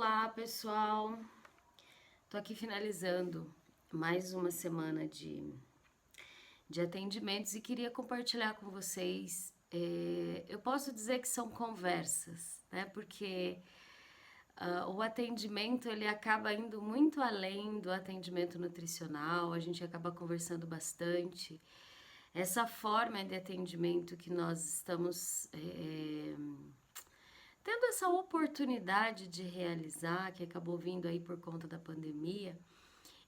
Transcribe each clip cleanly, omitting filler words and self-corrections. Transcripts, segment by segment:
Olá, pessoal. Tô aqui finalizando mais uma semana de atendimentos e queria compartilhar com vocês. Eu posso dizer que são conversas, né? Porque o atendimento ele acaba indo muito além do atendimento nutricional, a gente acaba conversando bastante. Essa forma de atendimento que nós estamos tendo essa oportunidade de realizar, que acabou vindo aí por conta da pandemia,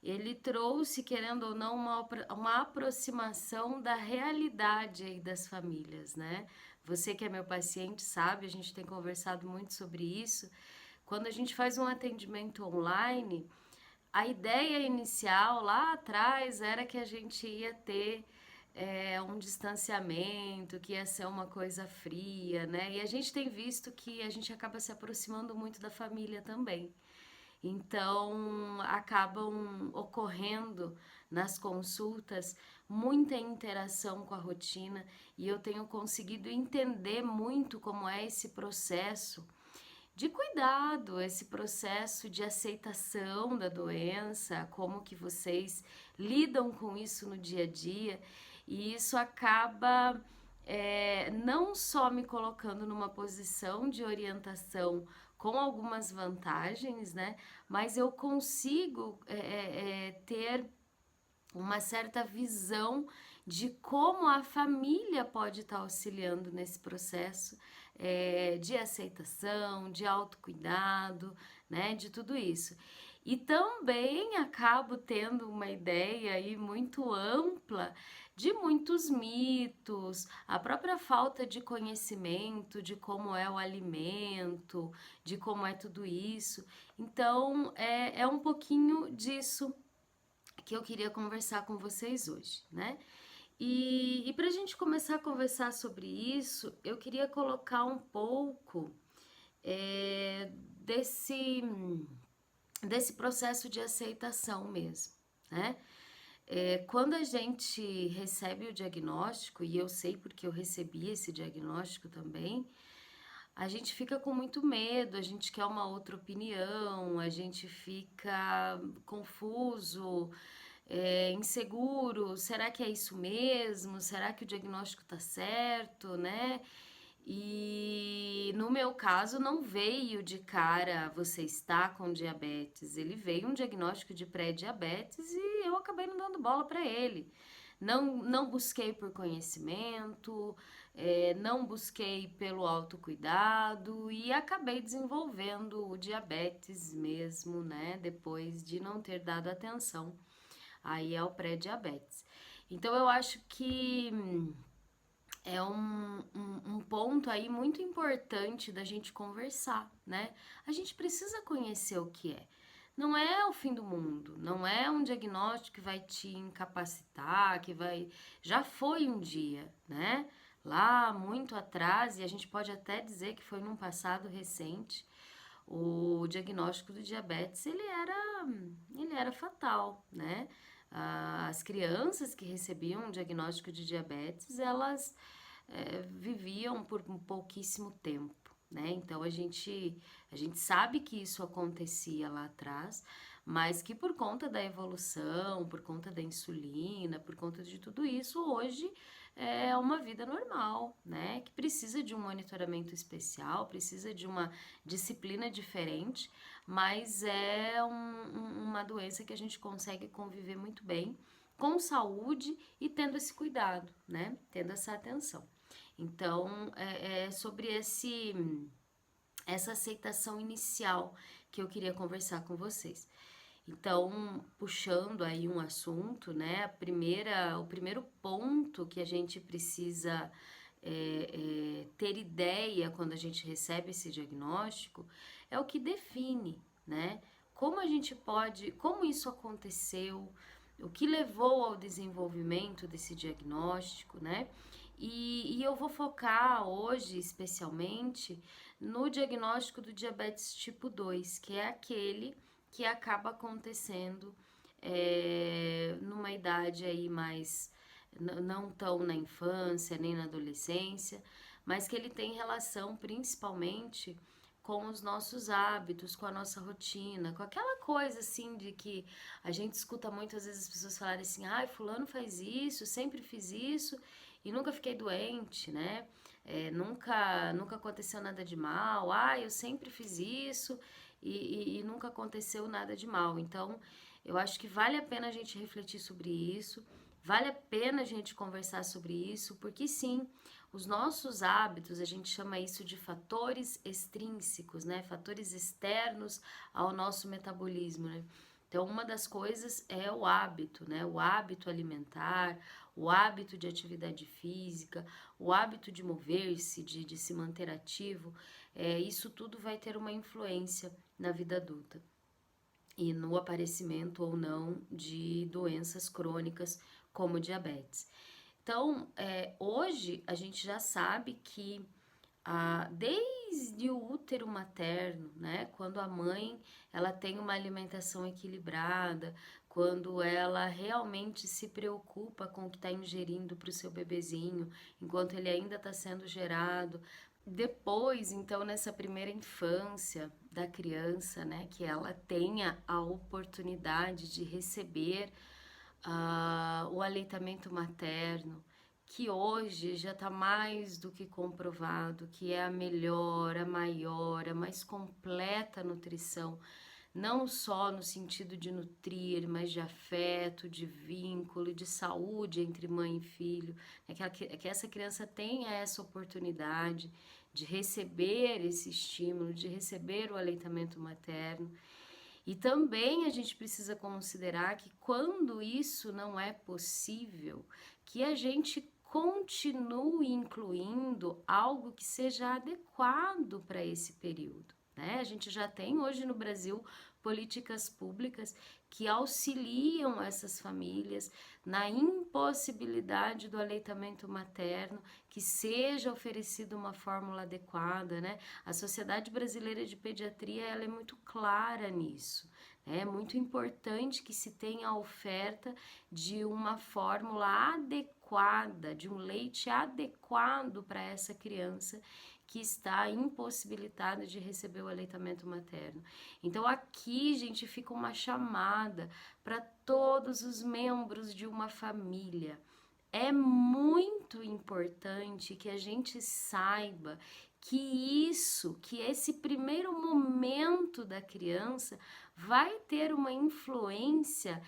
ele trouxe, querendo ou não, uma aproximação da realidade aí das famílias, né? Você que é meu paciente sabe, a gente tem conversado muito sobre isso. Quando a gente faz um atendimento online, a ideia inicial lá atrás era que a gente ia ter um distanciamento, que ia ser uma coisa fria, né? E a gente tem visto que a gente acaba se aproximando muito da família também. Então, acabam ocorrendo nas consultas muita interação com a rotina e eu tenho conseguido entender muito como é esse processo de cuidado, esse processo de aceitação da doença, como que vocês lidam com isso no dia a dia, e isso acaba não só me colocando numa posição de orientação com algumas vantagens, né? Mas eu consigo ter uma certa visão de como a família pode estar auxiliando nesse processo de aceitação, de autocuidado, né, de tudo isso. E também acabo tendo uma ideia aí muito ampla de muitos mitos, a própria falta de conhecimento de como é o alimento, de como é tudo isso. Então, é um pouquinho disso que eu queria conversar com vocês hoje, né? E para a gente começar a conversar sobre isso, eu queria colocar um pouco é, desse, desse processo de aceitação mesmo, né? Quando a gente recebe o diagnóstico, e eu sei porque eu recebi esse diagnóstico também, a gente fica com muito medo, a gente quer uma outra opinião, a gente fica confuso, inseguro, será que é isso mesmo? Será que o diagnóstico tá certo, né? E no meu caso não veio de cara você está com diabetes, ele veio um diagnóstico de pré-diabetes e eu acabei não dando bola para ele. Não busquei por conhecimento, não busquei pelo autocuidado e acabei desenvolvendo o diabetes mesmo, né? Depois de não ter dado atenção aí é o pré-diabetes. Então eu acho que é um ponto aí muito importante da gente conversar, né? A gente precisa conhecer o que é. Não é o fim do mundo, não é um diagnóstico que vai te incapacitar, que vai. Já foi um dia, né? Lá muito atrás, e a gente pode até dizer que foi num passado recente, o diagnóstico do diabetes ele era fatal, né? As crianças que recebiam o diagnóstico de diabetes, elas viviam por um pouquíssimo tempo, né? Então a gente sabe que isso acontecia lá atrás, mas que por conta da evolução, por conta da insulina, por conta de tudo isso, hoje é uma vida normal, né? Que precisa de um monitoramento especial, precisa de uma disciplina diferente, mas é uma doença que a gente consegue conviver muito bem, com saúde e tendo esse cuidado, né? Tendo essa atenção. Então, é sobre essa aceitação inicial que eu queria conversar com vocês. Então, puxando aí um assunto, né? O primeiro ponto que a gente precisa ter ideia quando a gente recebe esse diagnóstico é o que define, né? Como a gente pode, como isso aconteceu, o que levou ao desenvolvimento desse diagnóstico, né? E eu vou focar hoje, especialmente, no diagnóstico do diabetes tipo 2, que é aquele que acaba acontecendo numa idade aí mais não tão na infância nem na adolescência, mas que ele tem relação principalmente com os nossos hábitos, com a nossa rotina, com aquela coisa assim de que a gente escuta muito às vezes as pessoas falarem assim, ai, fulano faz isso, sempre fiz isso e nunca fiquei doente, né? Nunca aconteceu nada de mal, ah, eu sempre fiz isso e nunca aconteceu nada de mal. Então, eu acho que vale a pena a gente refletir sobre isso, vale a pena a gente conversar sobre isso, porque sim, os nossos hábitos, a gente chama isso de fatores extrínsecos, né? Fatores externos ao nosso metabolismo, né? Então, uma das coisas é o hábito, né? O hábito alimentar, o hábito de atividade física, o hábito de mover-se, de se manter ativo. Isso tudo vai ter uma influência na vida adulta e no aparecimento ou não de doenças crônicas como diabetes. Então, hoje a gente já sabe que desde o útero materno, né, quando a mãe ela tem uma alimentação equilibrada, quando ela realmente se preocupa com o que está ingerindo para o seu bebezinho, enquanto ele ainda está sendo gerado. Depois, então, nessa primeira infância da criança, né, que ela tenha a oportunidade de receber o aleitamento materno, que hoje já está mais do que comprovado que é a melhor, a maior, a mais completa nutrição, não só no sentido de nutrir, mas de afeto, de vínculo, de saúde entre mãe e filho, que essa criança tenha essa oportunidade de receber esse estímulo, de receber o aleitamento materno. E também a gente precisa considerar que quando isso não é possível, que a gente continue incluindo algo que seja adequado para esse período, né? A gente já tem hoje no Brasil políticas públicas que auxiliam essas famílias na impossibilidade do aleitamento materno, que seja oferecida uma fórmula adequada, né? A Sociedade Brasileira de Pediatria, ela é muito clara nisso. É muito importante que se tenha a oferta de uma fórmula adequada, de um leite adequado para essa criança que está impossibilitada de receber o aleitamento materno. Então aqui, gente, fica uma chamada para todos os membros de uma família. É muito importante que a gente saiba que esse primeiro momento da criança vai ter uma influência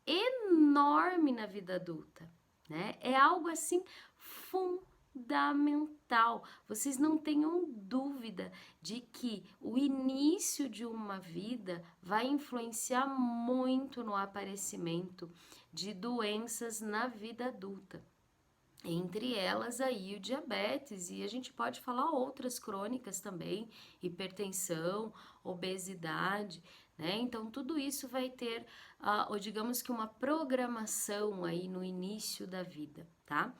enorme na vida adulta, né? É algo assim fundamental. Vocês não tenham dúvida de que o início de uma vida vai influenciar muito no aparecimento de doenças na vida adulta. Entre elas aí o diabetes, e a gente pode falar outras crônicas também, hipertensão, obesidade, né? Então tudo isso vai ter, ou digamos que uma programação aí no início da vida, tá?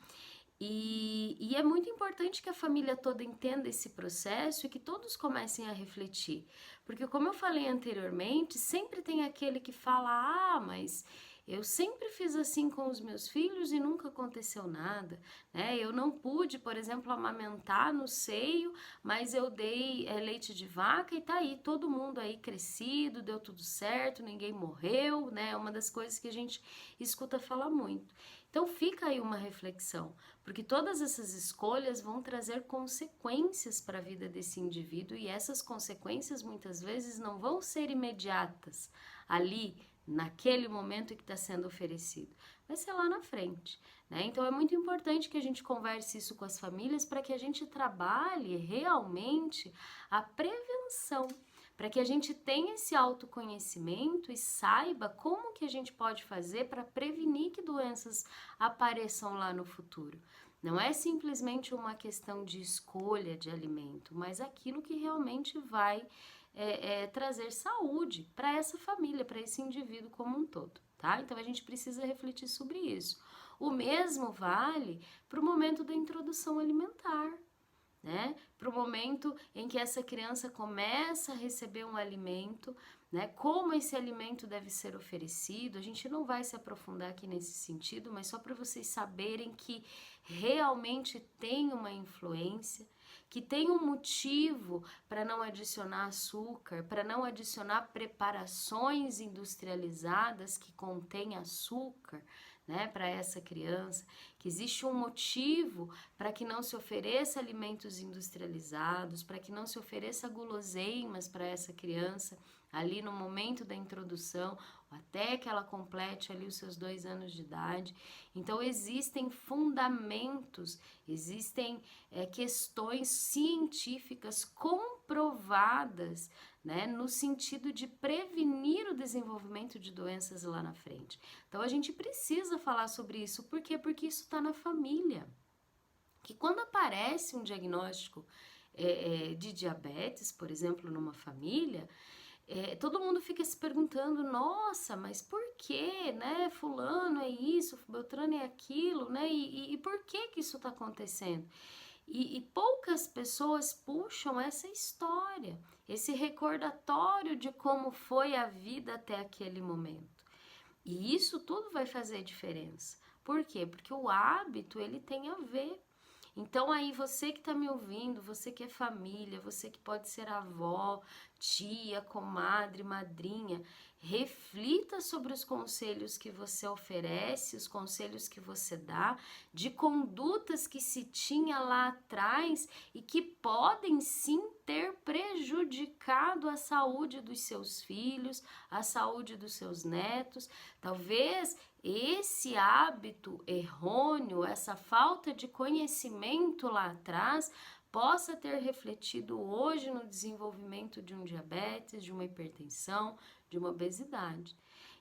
E é muito importante que a família toda entenda esse processo e que todos comecem a refletir. Porque, como eu falei anteriormente, sempre tem aquele que fala: ah, mas eu sempre fiz assim com os meus filhos e nunca aconteceu nada, né? Eu não pude, por exemplo, amamentar no seio, mas eu dei leite de vaca e tá aí, todo mundo aí crescido, deu tudo certo, ninguém morreu, né? É uma das coisas que a gente escuta falar muito. Então fica aí uma reflexão, porque todas essas escolhas vão trazer consequências para a vida desse indivíduo e essas consequências muitas vezes não vão ser imediatas ali, naquele momento que está sendo oferecido, vai ser lá na frente, né? Então é muito importante que a gente converse isso com as famílias para que a gente trabalhe realmente a prevenção, para que a gente tenha esse autoconhecimento e saiba como que a gente pode fazer para prevenir que doenças apareçam lá no futuro. Não é simplesmente uma questão de escolha de alimento, mas aquilo que realmente vai trazer saúde para essa família, para esse indivíduo como um todo, tá? Então a gente precisa refletir sobre isso. O mesmo vale para o momento da introdução alimentar, né? Para o momento em que essa criança começa a receber um alimento, né? Como esse alimento deve ser oferecido, a gente não vai se aprofundar aqui nesse sentido, mas só para vocês saberem que realmente tem uma influência, que tem um motivo para não adicionar açúcar, para não adicionar preparações industrializadas que contêm açúcar, né, para essa criança, que existe um motivo para que não se ofereça alimentos industrializados, para que não se ofereça guloseimas para essa criança ali no momento da introdução, até que ela complete ali os seus 2 anos de idade. Então existem fundamentos, existem questões científicas comprovadas, né, no sentido de prevenir o desenvolvimento de doenças lá na frente. Então a gente precisa falar sobre isso. Por quê? Porque isso está na família. Que quando aparece um diagnóstico de diabetes, por exemplo, numa família, todo mundo fica se perguntando, nossa, mas por que, né? Fulano é isso, Beltrano é aquilo, né? E por que isso está acontecendo? E poucas pessoas puxam essa história, esse recordatório de como foi a vida até aquele momento. E isso tudo vai fazer diferença. Por quê? Porque o hábito, ele tem a ver. Então aí você que está me ouvindo, você que é família, você que pode ser avó, tia, comadre, madrinha, reflita sobre os conselhos que você oferece, os conselhos que você dá, de condutas que se tinha lá atrás e que podem sim ter prejudicado a saúde dos seus filhos, a saúde dos seus netos. Talvez esse hábito errôneo, essa falta de conhecimento lá atrás, possa ter refletido hoje no desenvolvimento de um diabetes, de uma hipertensão, de uma obesidade.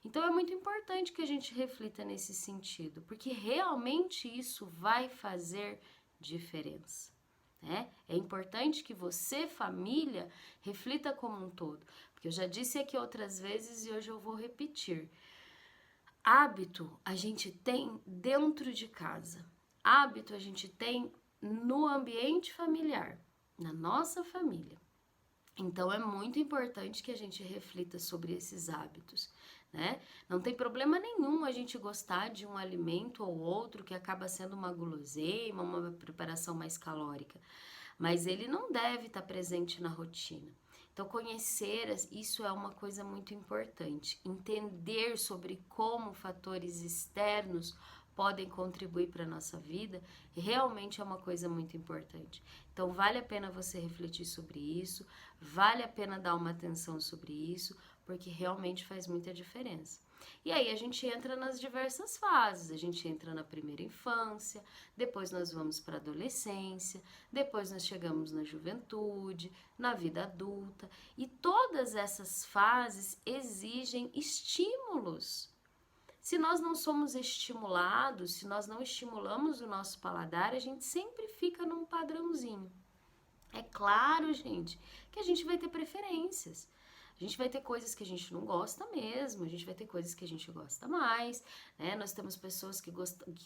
Então é muito importante que a gente reflita nesse sentido, porque realmente isso vai fazer diferença, né? É importante que você, família, reflita como um todo, porque eu já disse aqui outras vezes e hoje eu vou repetir. Hábito a gente tem dentro de casa, hábito a gente tem no ambiente familiar, na nossa família. Então é muito importante que a gente reflita sobre esses hábitos, né? Não tem problema nenhum a gente gostar de um alimento ou outro que acaba sendo uma guloseima, uma preparação mais calórica, mas ele não deve estar presente na rotina. Então, conhecer isso é uma coisa muito importante. Entender sobre como fatores externos podem contribuir para a nossa vida realmente é uma coisa muito importante. Então, vale a pena você refletir sobre isso, vale a pena dar uma atenção sobre isso, porque realmente faz muita diferença. E aí a gente entra nas diversas fases, a gente entra na primeira infância, depois nós vamos para a adolescência, depois nós chegamos na juventude, na vida adulta, e todas essas fases exigem estímulos. Se nós não somos estimulados, se nós não estimulamos o nosso paladar, a gente sempre fica num padrãozinho. É claro, gente, que a gente vai ter preferências. A gente vai ter coisas que a gente não gosta mesmo, a gente vai ter coisas que a gente gosta mais, né? Nós temos pessoas que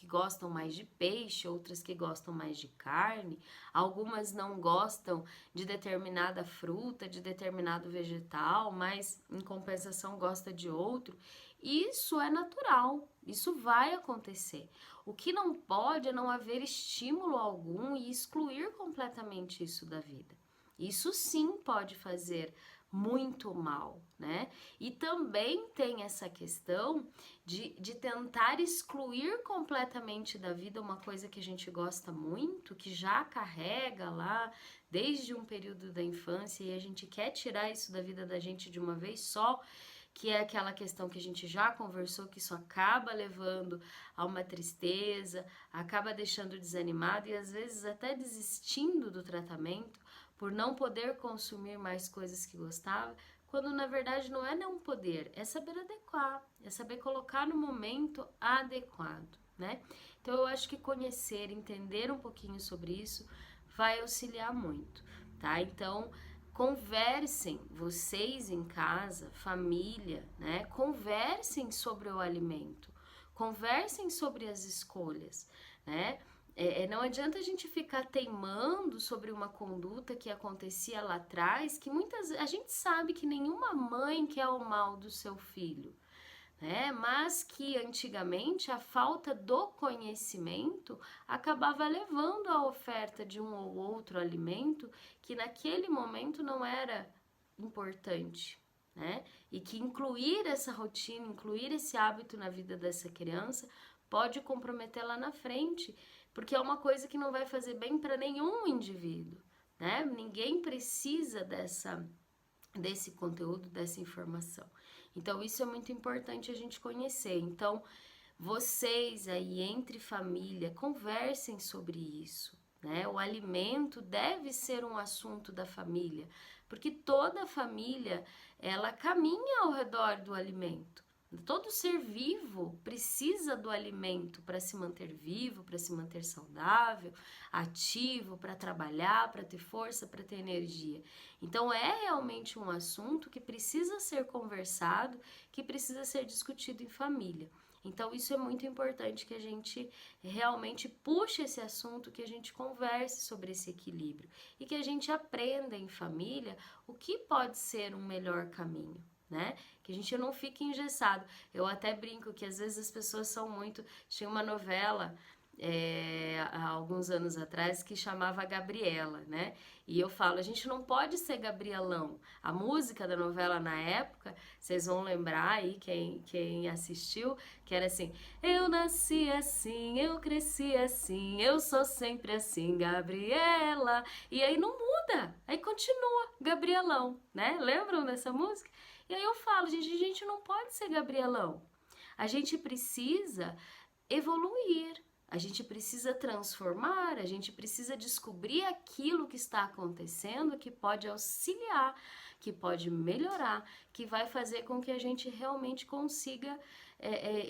gostam mais de peixe, outras que gostam mais de carne, algumas não gostam de determinada fruta, de determinado vegetal, mas em compensação gosta de outro. Isso é natural, isso vai acontecer. O que não pode é não haver estímulo algum e excluir completamente isso da vida. Isso sim pode fazer muito mal, né? E também tem essa questão de tentar excluir completamente da vida uma coisa que a gente gosta muito, que já carrega lá desde um período da infância e a gente quer tirar isso da vida da gente de uma vez só, que é aquela questão que a gente já conversou, que isso acaba levando a uma tristeza, acaba deixando desanimado e às vezes até desistindo do tratamento, por não poder consumir mais coisas que gostava, quando na verdade não é não poder, é saber adequar, é saber colocar no momento adequado, né? Então eu acho que conhecer, entender um pouquinho sobre isso vai auxiliar muito, tá? Então conversem, vocês em casa, família, né? Conversem sobre o alimento, conversem sobre as escolhas, né? Não adianta a gente ficar teimando sobre uma conduta que acontecia lá atrás, que a gente sabe que nenhuma mãe quer o mal do seu filho, né? Mas que antigamente a falta do conhecimento acabava levando à oferta de um ou outro alimento que naquele momento não era importante, né? E que incluir essa rotina, incluir esse hábito na vida dessa criança pode comprometer lá na frente, porque é uma coisa que não vai fazer bem para nenhum indivíduo, né? Ninguém precisa desse conteúdo, dessa informação. Então, isso é muito importante a gente conhecer. Então, vocês aí entre família, conversem sobre isso, né? O alimento deve ser um assunto da família, porque toda família, ela caminha ao redor do alimento. Todo ser vivo precisa do alimento para se manter vivo, para se manter saudável, ativo, para trabalhar, para ter força, para ter energia. Então é realmente um assunto que precisa ser conversado, que precisa ser discutido em família. Então isso é muito importante que a gente realmente puxe esse assunto, que a gente converse sobre esse equilíbrio e que a gente aprenda em família o que pode ser um melhor caminho, né? Que a gente não fique engessado. Eu até brinco que às vezes as pessoas são muito... Tinha uma novela há alguns anos atrás que chamava Gabriela, né? E eu falo, a gente não pode ser Gabrielão. A música da novela na época, vocês vão lembrar aí, quem assistiu, que era assim: eu nasci assim, eu cresci assim, eu sou sempre assim, Gabriela. E aí não muda, aí continua Gabrielão, né? Lembram dessa música? E aí eu falo, gente, a gente não pode ser Gabrielão. A gente precisa evoluir, a gente precisa transformar, a gente precisa descobrir aquilo que está acontecendo que pode auxiliar, que pode melhorar, que vai fazer com que a gente realmente consiga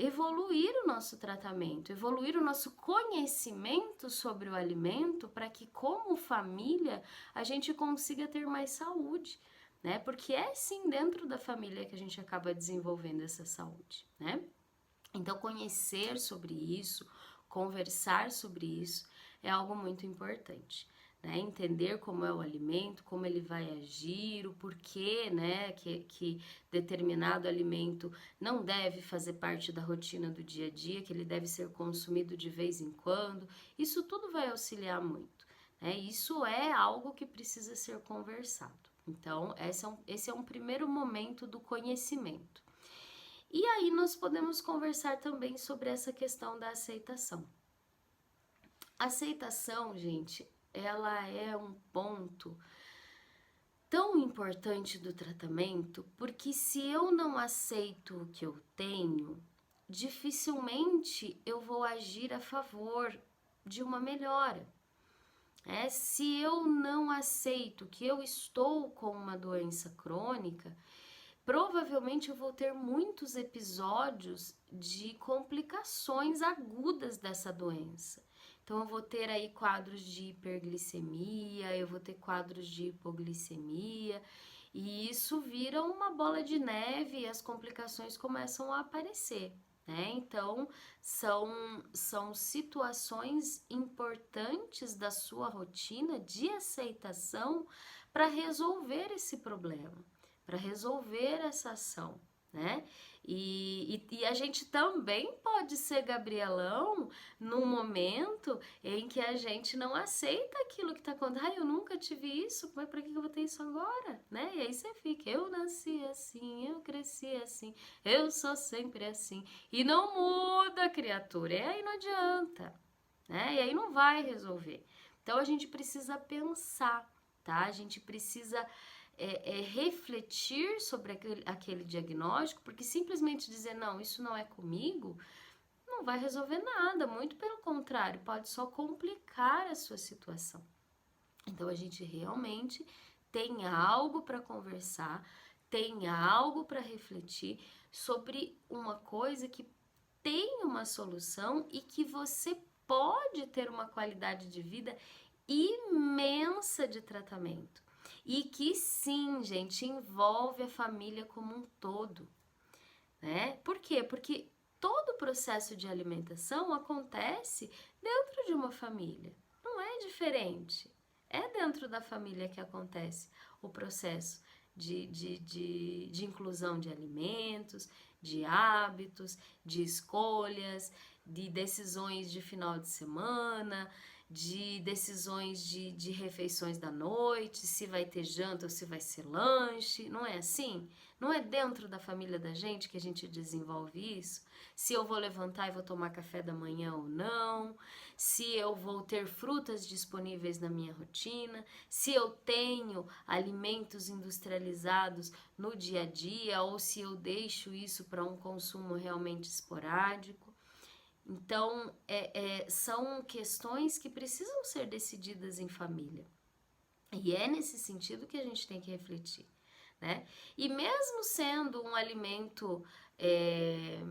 evoluir o nosso tratamento, evoluir o nosso conhecimento sobre o alimento para que, como família, a gente consiga ter mais saúde, né? Porque é sim dentro da família que a gente acaba desenvolvendo essa saúde, né? Então, conhecer sobre isso, conversar sobre isso é algo muito importante, né? Entender como é o alimento, como ele vai agir, o porquê, né, que determinado alimento não deve fazer parte da rotina do dia a dia, que ele deve ser consumido de vez em quando. Isso tudo vai auxiliar muito, né? Isso é algo que precisa ser conversado. Então, esse é um primeiro momento do conhecimento. E aí nós podemos conversar também sobre essa questão da aceitação. Aceitação, gente, ela é um ponto tão importante do tratamento, porque se eu não aceito o que eu tenho, dificilmente eu vou agir a favor de uma melhora. Se eu não aceito que eu estou com uma doença crônica, provavelmente eu vou ter muitos episódios de complicações agudas dessa doença. Então eu vou ter aí quadros de hiperglicemia, eu vou ter quadros de hipoglicemia, e isso vira uma bola de neve e as complicações começam a aparecer, né? Então são situações importantes da sua rotina de aceitação para resolver esse problema, para resolver essa ação, né? E a gente também pode ser Gabrielão num momento em que a gente não aceita aquilo que tá acontecendo. Ai, eu nunca tive isso, mas pra que eu vou ter isso agora, né? E aí você fica, eu nasci assim, eu cresci assim, eu sou sempre assim. E não muda, criatura, e aí não adianta, né? E aí não vai resolver. Então a gente precisa pensar, tá? A gente precisa refletir sobre aquele diagnóstico, porque simplesmente dizer, não, isso não é comigo, não vai resolver nada, muito pelo contrário, pode só complicar a sua situação. Então a gente realmente tem algo para conversar, tem algo para refletir sobre uma coisa que tem uma solução e que você pode ter uma qualidade de vida imensa de tratamento. E que sim, gente, envolve a família como um todo, né? Por quê? Porque todo o processo de alimentação acontece dentro de uma família, não é diferente. É dentro da família que acontece o processo de inclusão de alimentos, de hábitos, de escolhas, de decisões de final de semana, de decisões de refeições da noite, se vai ter janta ou se vai ser lanche, não é assim? Não é dentro da família da gente que a gente desenvolve isso? Se eu vou levantar e vou tomar café da manhã ou não, se eu vou ter frutas disponíveis na minha rotina, se eu tenho alimentos industrializados no dia a dia ou se eu deixo isso para um consumo realmente esporádico. Então, são questões que precisam ser decididas em família. E é nesse sentido que a gente tem que refletir, né? E mesmo sendo um alimento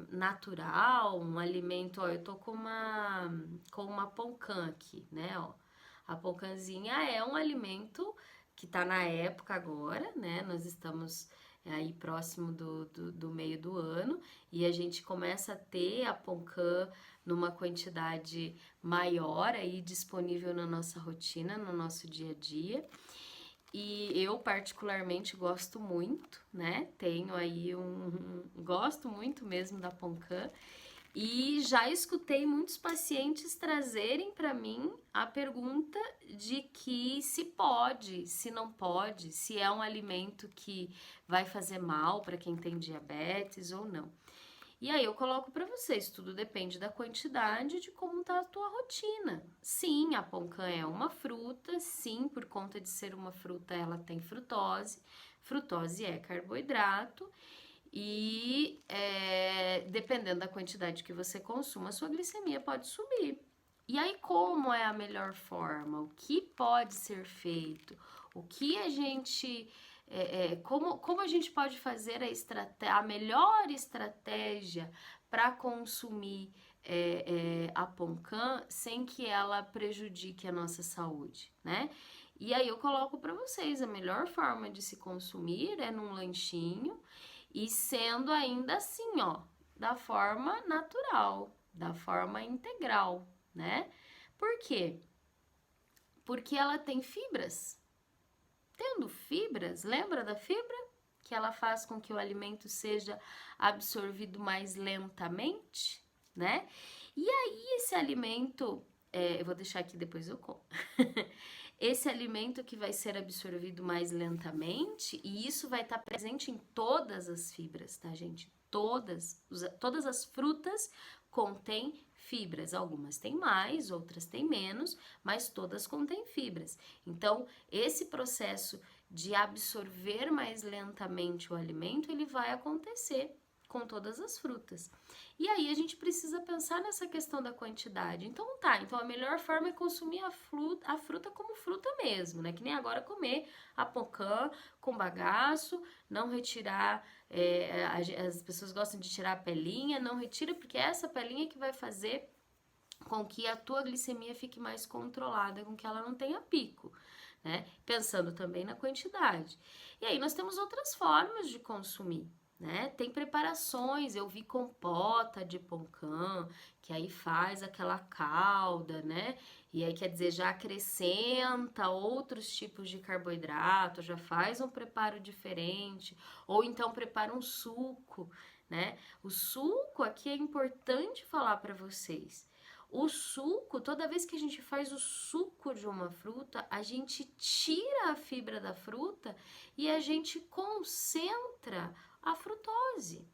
natural, um alimento, ó, eu tô com uma poncã aqui, né, ó. A poncãzinha é um alimento que tá na época agora, né? Nós estamos aí próximo do meio do ano e a gente começa a ter a poncã numa quantidade maior aí disponível na nossa rotina, no nosso dia a dia. E eu particularmente gosto muito, né? Tenho aí gosto muito mesmo da poncã. E já escutei muitos pacientes trazerem para mim a pergunta de que se pode, se não pode, se é um alimento que vai fazer mal para quem tem diabetes ou não. E aí eu coloco para vocês, tudo depende da quantidade de como tá a tua rotina. Sim, a poncã é uma fruta, sim, por conta de ser uma fruta, ela tem frutose. Frutose é carboidrato e dependendo da quantidade que você consuma, a sua glicemia pode subir. E aí, como é a melhor forma? O que pode ser feito? O que a gente como a gente pode fazer a melhor estratégia para consumir a poncã sem que ela prejudique a nossa saúde, né? E aí eu coloco para vocês, a melhor forma de se consumir é num lanchinho e sendo ainda assim, ó, da forma natural, da forma integral, né? Por quê? Porque ela tem fibras. Tendo fibras, lembra da fibra? Que ela faz com que o alimento seja absorvido mais lentamente, né? E aí, esse alimento, eu vou deixar aqui depois eu como. Esse alimento que vai ser absorvido mais lentamente, e isso vai estar presente em todas as fibras, tá, gente? Todas as frutas contêm fibras. Algumas têm mais, outras têm menos, mas todas contêm fibras. Então, esse processo de absorver mais lentamente o alimento, ele vai acontecer com todas as frutas. E aí a gente precisa pensar nessa questão da quantidade. Então então a melhor forma é consumir a fruta como fruta mesmo, né? Que nem agora comer a poncã com bagaço, não retirar, as pessoas gostam de tirar a pelinha, não retira porque é essa pelinha que vai fazer com que a tua glicemia fique mais controlada, com que ela não tenha pico, né? Pensando também na quantidade. E aí nós temos outras formas de consumir, né? Tem preparações, eu vi compota de poncã, que aí faz aquela calda, né? E aí quer dizer, já acrescenta outros tipos de carboidrato, já faz um preparo diferente, ou então prepara um suco, né? O suco aqui é importante falar para vocês. O suco, toda vez que a gente faz o suco de uma fruta, a gente tira a fibra da fruta e a gente concentra a frutose.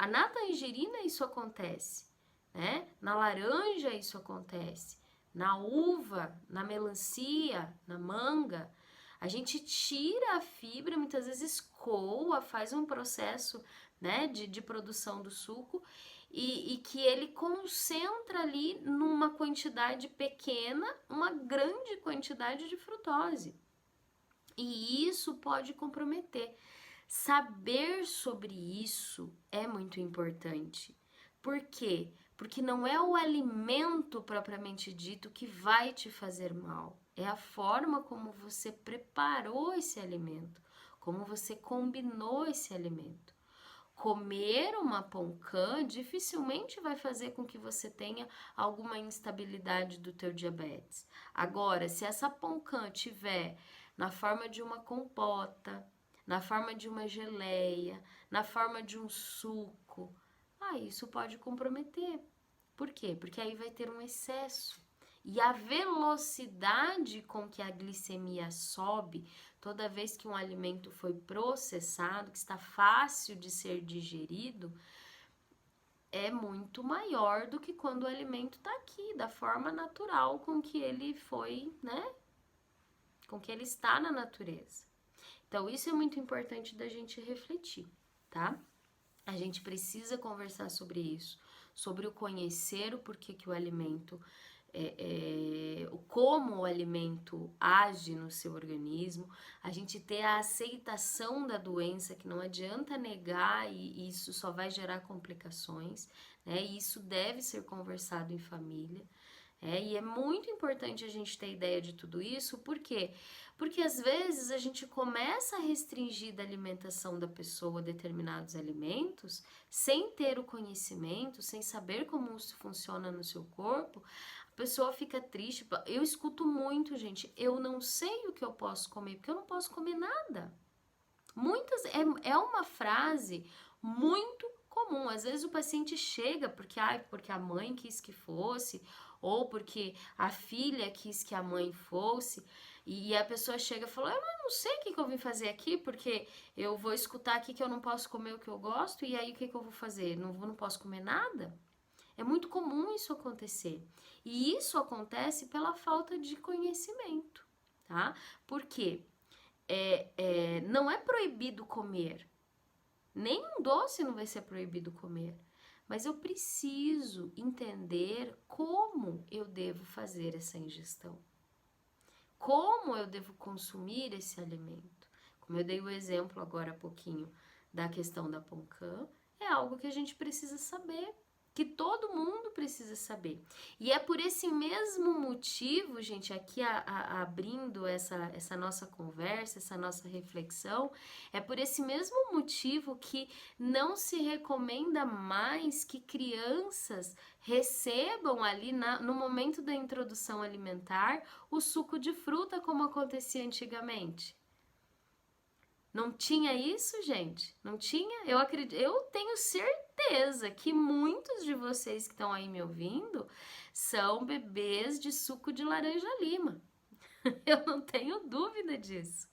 Na tangerina isso acontece, né? Na laranja isso acontece, na uva, na melancia, na manga. A gente tira a fibra, muitas vezes coa, faz um processo, né, de produção do suco e que ele concentra ali numa quantidade pequena, uma grande quantidade de frutose. E isso pode comprometer. Saber sobre isso é muito importante. Por quê? Porque não é o alimento propriamente dito que vai te fazer mal. É a forma como você preparou esse alimento, como você combinou esse alimento. Comer uma poncã dificilmente vai fazer com que você tenha alguma instabilidade do teu diabetes. Agora, se essa poncã tiver na forma de uma compota, na forma de uma geleia, na forma de um suco, isso pode comprometer. Por quê? Porque aí vai ter um excesso. E a velocidade com que a glicemia sobe toda vez que um alimento foi processado, que está fácil de ser digerido, é muito maior do que quando o alimento está aqui, da forma natural com que ele foi, né? Com que ele está na natureza. Então, isso é muito importante da gente refletir, tá? A gente precisa conversar sobre isso, sobre o conhecer o porquê que o alimento, como o alimento age no seu organismo, a gente ter a aceitação da doença, que não adianta negar e isso só vai gerar complicações, né? E isso deve ser conversado em família. E é muito importante a gente ter ideia de tudo isso, por quê? Porque às vezes a gente começa a restringir da alimentação da pessoa determinados alimentos, sem ter o conhecimento, sem saber como isso funciona no seu corpo, a pessoa fica triste. Eu escuto muito, gente, eu não sei o que eu posso comer, porque eu não posso comer nada. É uma frase muito comum. Às vezes o paciente chega porque a mãe quis que fosse, ou porque a filha quis que a mãe fosse, e a pessoa chega e fala: eu não sei o que eu vim fazer aqui, porque eu vou escutar aqui que eu não posso comer o que eu gosto, e aí o que eu vou fazer? Não posso comer nada? É muito comum isso acontecer. E isso acontece pela falta de conhecimento, tá? Por quê? Não é proibido comer. Nenhum doce não vai ser proibido comer. Mas eu preciso entender como eu devo fazer essa ingestão. Como eu devo consumir esse alimento. Como eu dei o exemplo agora há pouquinho da questão da Poncã, é algo que a gente precisa saber, que todo mundo precisa saber. E é por esse mesmo motivo, gente, aqui abrindo essa nossa conversa, essa nossa reflexão, é por esse mesmo motivo que não se recomenda mais que crianças recebam ali no momento da introdução alimentar o suco de fruta como acontecia antigamente. Não tinha isso, gente? Não tinha? Eu tenho certeza que muitos de vocês que estão aí me ouvindo são bebês de suco de laranja lima. Eu não tenho dúvida disso.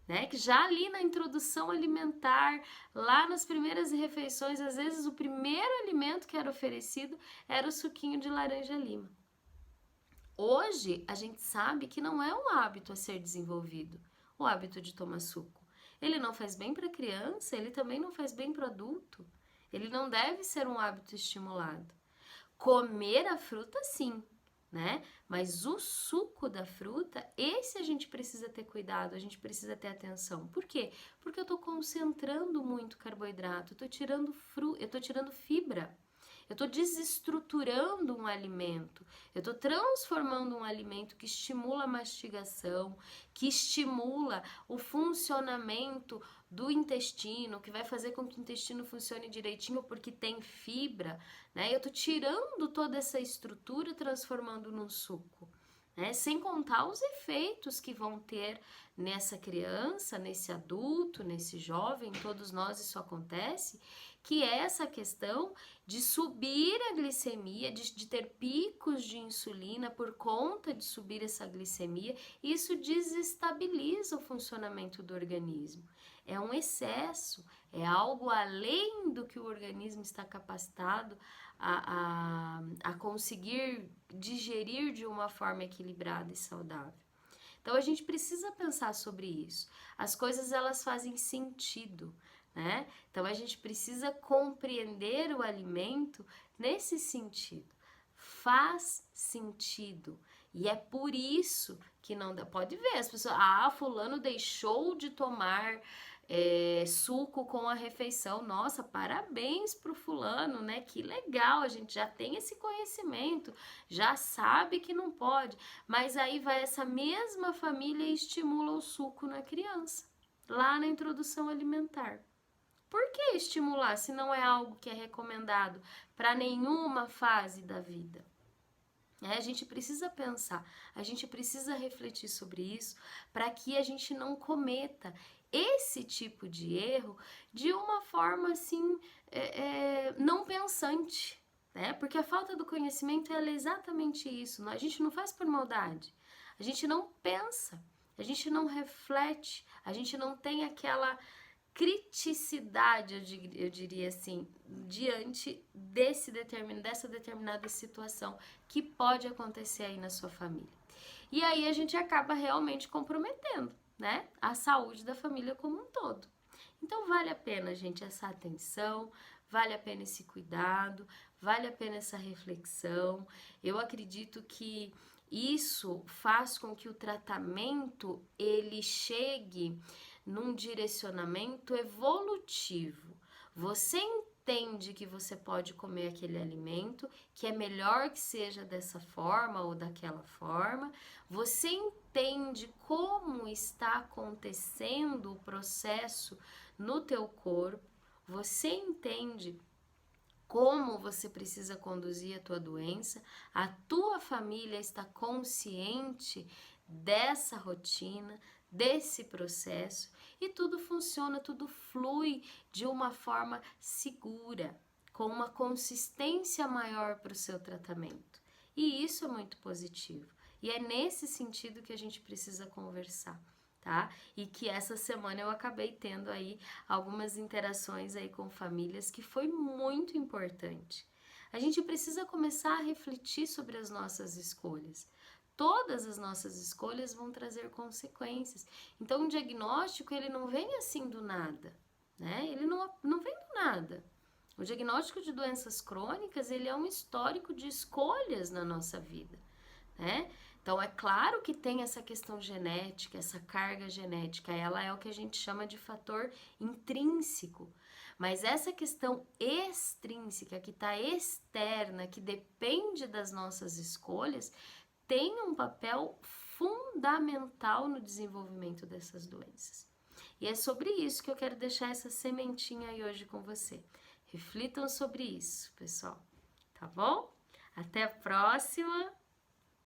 Né? Que já ali na introdução alimentar, lá nas primeiras refeições, às vezes o primeiro alimento que era oferecido era o suquinho de laranja lima. Hoje, a gente sabe que não é um hábito a ser desenvolvido, o hábito de tomar suco. Ele não faz bem para a criança, ele também não faz bem para o adulto. Ele não deve ser um hábito estimulado. Comer a fruta, sim, né? Mas o suco da fruta, esse a gente precisa ter cuidado, a gente precisa ter atenção. Por quê? Porque eu tô concentrando muito carboidrato, eu tô tirando fibra. Eu estou desestruturando um alimento, eu estou transformando um alimento que estimula a mastigação, que estimula o funcionamento do intestino, que vai fazer com que o intestino funcione direitinho porque tem fibra, né? Eu estou tirando toda essa estrutura e transformando num suco. Né? Sem contar os efeitos que vão ter nessa criança, nesse adulto, nesse jovem, todos nós isso acontece, que é essa questão de subir a glicemia, de ter picos de insulina por conta de subir essa glicemia, isso desestabiliza o funcionamento do organismo. É um excesso, é algo além do que o organismo está capacitado a conseguir digerir de uma forma equilibrada e saudável. Então a gente precisa pensar sobre isso. As coisas elas fazem sentido, né? Então a gente precisa compreender o alimento nesse sentido. Faz sentido. E é por isso que não dá. Pode ver, as pessoas, fulano deixou de tomar suco com a refeição. Nossa, parabéns pro fulano, né? Que legal, a gente já tem esse conhecimento, já sabe que não pode. Mas aí vai essa mesma família e estimula o suco na criança, lá na introdução alimentar. Por que estimular se não é algo que é recomendado para nenhuma fase da vida? A gente precisa pensar, a gente precisa refletir sobre isso para que a gente não cometa esse tipo de erro de uma forma assim, não pensante, né? Porque a falta do conhecimento ela é exatamente isso. A gente não faz por maldade, a gente não pensa, a gente não reflete, a gente não tem aquela criticidade, eu diria assim, diante dessa determinada situação que pode acontecer aí na sua família. E aí a gente acaba realmente comprometendo, né, a saúde da família como um todo. Então vale a pena, gente, essa atenção, vale a pena esse cuidado, vale a pena essa reflexão. Eu acredito que isso faz com que o tratamento ele chegue num direcionamento evolutivo. Você entende que você pode comer aquele alimento, que é melhor que seja dessa forma ou daquela forma. Você entende como está acontecendo o processo no teu corpo. Você entende como você precisa conduzir a tua doença, a tua família está consciente dessa rotina, desse processo e tudo funciona, tudo flui de uma forma segura, com uma consistência maior para o seu tratamento. E isso é muito positivo. E é nesse sentido que a gente precisa conversar. Tá? E que essa semana eu acabei tendo aí algumas interações aí com famílias que foi muito importante. A gente precisa começar a refletir sobre as nossas escolhas. Todas as nossas escolhas vão trazer consequências. Então, o diagnóstico, ele não vem assim do nada, né? Ele não vem do nada. O diagnóstico de doenças crônicas, ele é um histórico de escolhas na nossa vida, né? Então, é claro que tem essa questão genética, essa carga genética, ela é o que a gente chama de fator intrínseco. Mas essa questão extrínseca, que está externa, que depende das nossas escolhas, tem um papel fundamental no desenvolvimento dessas doenças. E é sobre isso que eu quero deixar essa sementinha aí hoje com você. Reflitam sobre isso, pessoal. Tá bom? Até a próxima!